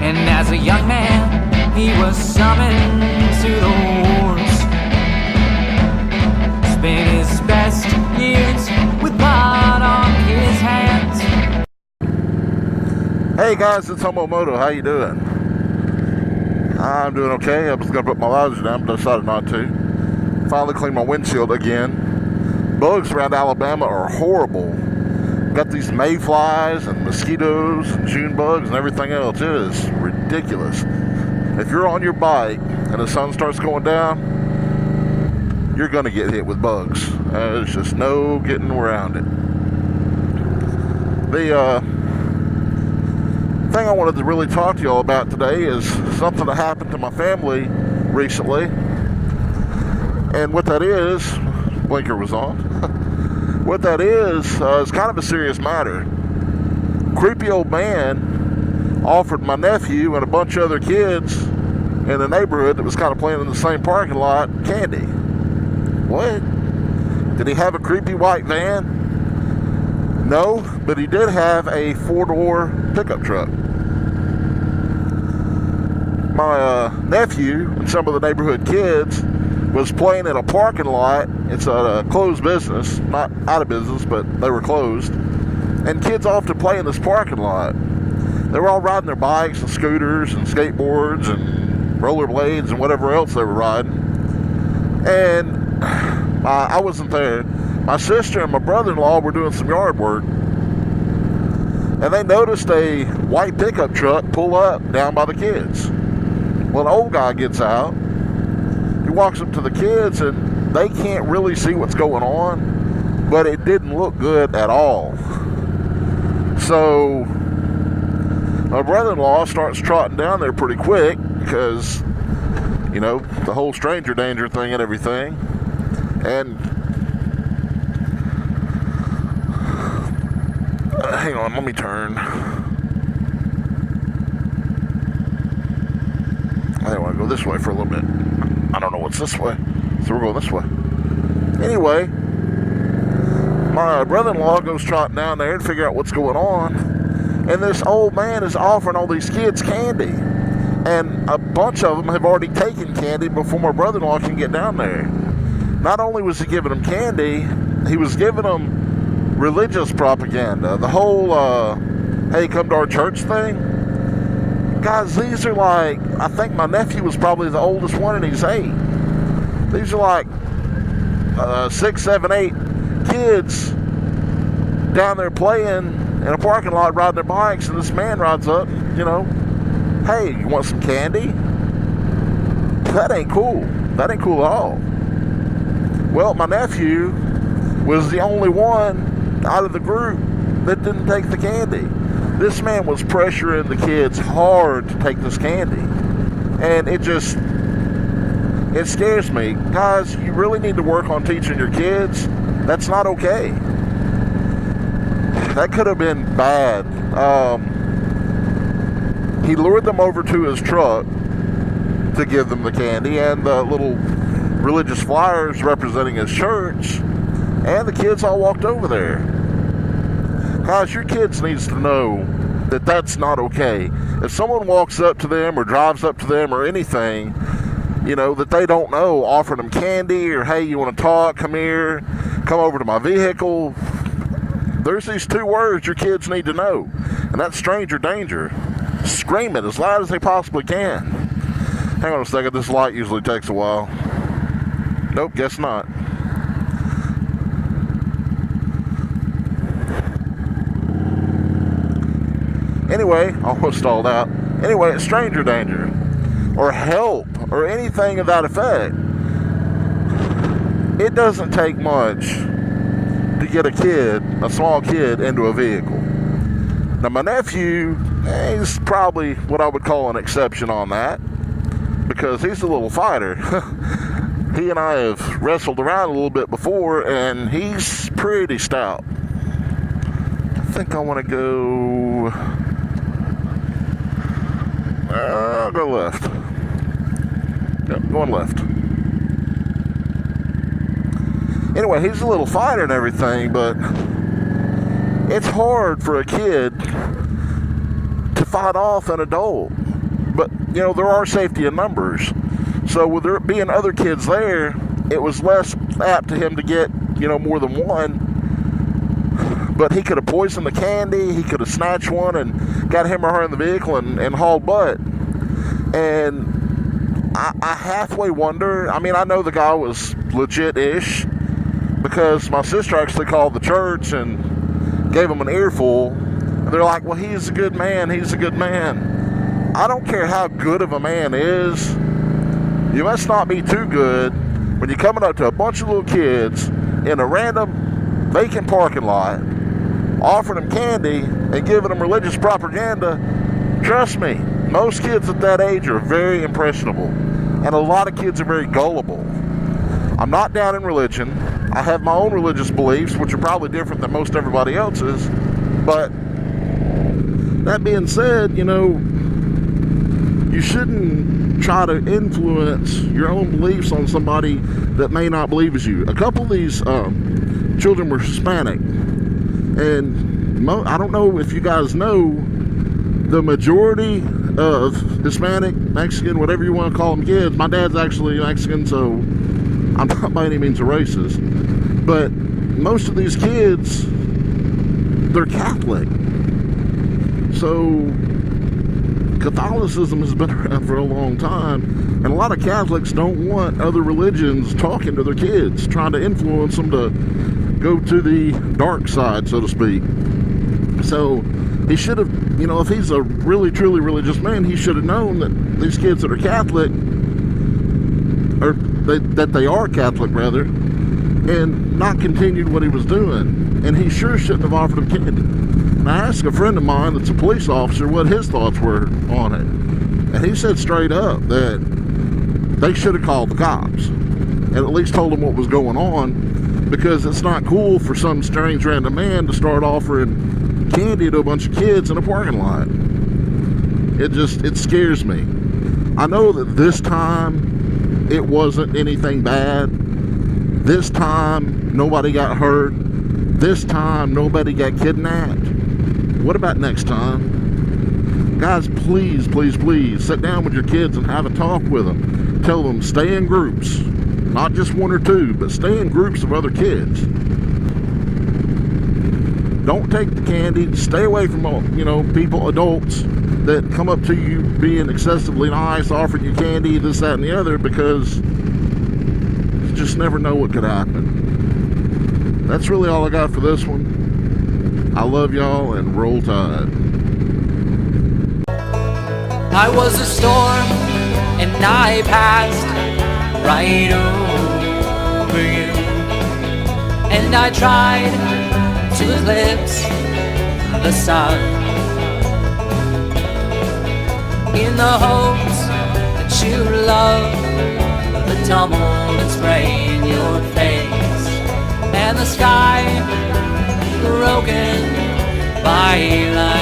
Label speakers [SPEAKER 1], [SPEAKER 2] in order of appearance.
[SPEAKER 1] And as a young man, he was summoned to the wars. Spent his best years with blood on his hands.
[SPEAKER 2] Hey guys, it's HomoMoto. How you doing? I'm doing okay. I was going to put my visor down, but I decided not to. Finally cleaned my windshield again. Bugs around Alabama are horrible. Got these mayflies and mosquitoes and June bugs and everything else. It is ridiculous. If you're on your bike and the sun starts going down, you're going to get hit with bugs. There's just no getting around it. The thing I wanted to really talk to y'all about today is something that happened to my family recently. And what that is, blinker was on. What that is kind of a serious matter. Creepy old man offered my nephew and a bunch of other kids in the neighborhood that was kind of playing in the same parking lot candy. What? Did he have a creepy white van? No, but he did have a 4-door pickup truck. My nephew and some of the neighborhood kids was playing in a parking lot. It's a closed business, not out of business, but they were closed. And kids often play in this parking lot. They were all riding their bikes and scooters and skateboards and rollerblades and whatever else they were riding. And I wasn't there. My sister and my brother-in-law were doing some yard work, and they noticed a white pickup truck pull up down by the kids. Well, an old guy gets out. He walks up to the kids, and they can't really see what's going on, but it didn't look good at all. So my brother-in-law starts trotting down there pretty quick because, you know, the whole stranger danger thing and everything. And hang on, let me turn. I want to go this way for a little bit. I don't know what's this way, so we're going this way. Anyway, my brother-in-law goes trotting down there and figure out what's going on. And this old man is offering all these kids candy. And a bunch of them have already taken candy before my brother-in-law can get down there. Not only was he giving them candy, he was giving them religious propaganda. The whole, hey, come to our church thing. Guys, these are like, I think my nephew was probably the oldest one and he's 8. These are like 6, 7, 8 kids down there playing in a parking lot riding their bikes, and this man rides up, you know, hey, you want some candy? That ain't cool. That ain't cool at all. Well, my nephew was the only one out of the group that didn't take the candy. This man was pressuring the kids hard to take this candy. And it scares me. Guys, you really need to work on teaching your kids. That's not okay. That could have been bad. He lured them over to his truck to give them the candy and the little religious flyers representing his church. And the kids all walked over there. Guys, your kids needs to know that that's not okay. If someone walks up to them or drives up to them or anything, you know, that they don't know, offering them candy or, hey, you want to talk, come here, come over to my vehicle. There's these 2 words your kids need to know, and that's stranger danger. Scream it as loud as they possibly can. Hang on a second, this light usually takes a while. Nope, guess not. Anyway, almost stalled out. Anyway, it's stranger danger, or help, or anything of that effect. It doesn't take much to get a kid, a small kid, into a vehicle. Now, my nephew, he's probably what I would call an exception on that, because he's a little fighter. He and I have wrestled around a little bit before, and he's pretty stout. I think I want to go... I'll go left. Yep, going left. Anyway, he's a little fighter and everything, but it's hard for a kid to fight off an adult. But, you know, there are safety in numbers. So with there being other kids there, it was less apt to him to get, you know, more than one. But he could have poisoned the candy. He could have snatched one and got him or her in the vehicle and hauled butt. And I halfway wonder, I mean, I know the guy was legit-ish because my sister actually called the church and gave him an earful. And they're like, well, he's a good man. He's a good man. I don't care how good of a man is. You must not be too good when you're coming up to a bunch of little kids in a random vacant parking lot, offering them candy and giving them religious propaganda. Trust me, most kids at that age are very impressionable, and a lot of kids are very gullible. I'm not down in religion. I have my own religious beliefs, which are probably different than most everybody else's. But that being said, you know, you shouldn't try to influence your own beliefs on somebody that may not believe as you. A couple of these children were Hispanic, and I don't know if you guys know, the majority of Hispanic, Mexican, whatever you want to call them kids, my dad's actually Mexican, so I'm not by any means a racist, but most of these kids, they're Catholic. So Catholicism has been around for a long time, and a lot of Catholics don't want other religions talking to their kids, trying to influence them to go to the dark side, so to speak. So he should have, you know, if he's a really, truly religious man, he should have known that these kids that are Catholic, or that they are Catholic, rather, and not continued what he was doing. And he sure shouldn't have offered them candy. And I asked a friend of mine that's a police officer what his thoughts were on it. And he said straight up that they should have called the cops and at least told them what was going on, because it's not cool for some strange random man to start offering candy to a bunch of kids in a parking lot. It scares me. I know that this time it wasn't anything bad. This time nobody got hurt. This time nobody got kidnapped. What about next time? Guys, please, please, please sit down with your kids and have a talk with them. Tell them stay in groups, not just one or two, but stay in groups of other kids. Don't take the candy. Stay away from, you know, people, adults that come up to you being excessively nice, offering you candy, this, that, and the other, because you just never know what could happen. That's really all I got for this one. I love y'all, and roll tide.
[SPEAKER 1] I was a storm and I passed right over you, and I tried to eclipse the sun in the hopes that you love the tumble and spray in your face, and the sky broken by light.